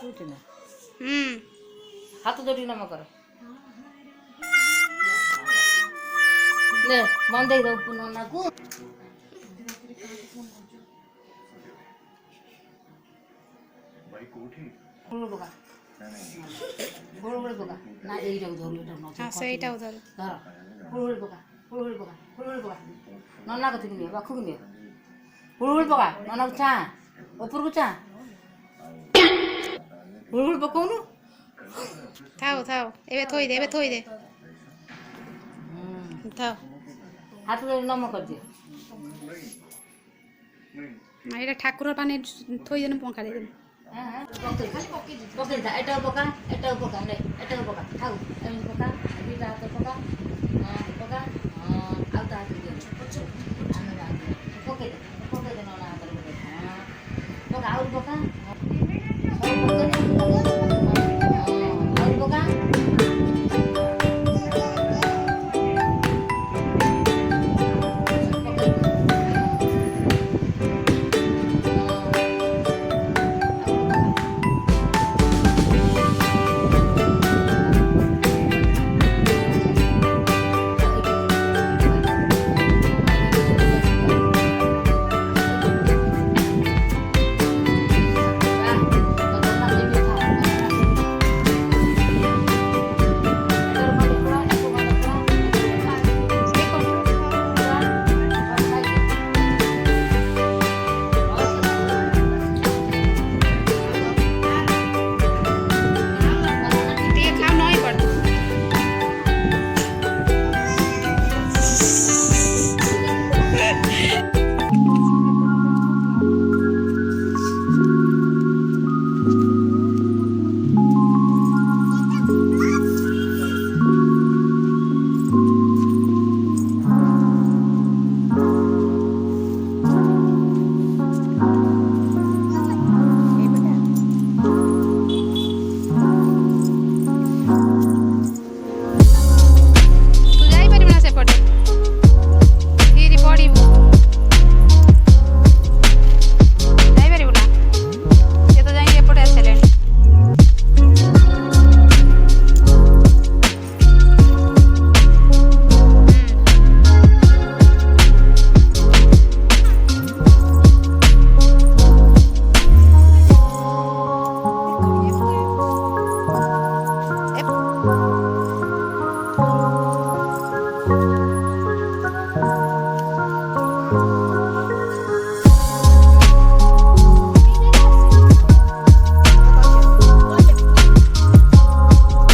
उठे ना हम्म हाथ जोड़ी नम कर ले मन दे दो नन्ना को गोड़ बगा गोड़ बगा ना एटा धरु एटा न हाँ ସେଇଟା ଧର धर गोड़ बगा नन्ना को तिनी बाखु को गोड़ बगा नन्ना को चा ऊपर को चा गोड़ बकौनु ଥାଉ ଥାଉ ଏବେ ଥୋଇ ଦେ ଥାଉ हाथ जोड़ी नम कर दियो ଏଇଟା ଠାକୁର ପାନେ ଥୋଇଦେନୁ ପଙ୍ଖା ଦେଇଦେନୁ पकड़ था एटा पका ले एटा पका खाऊ एम पका दीटा हाथ पका पका आउता हाथ दियो पकड़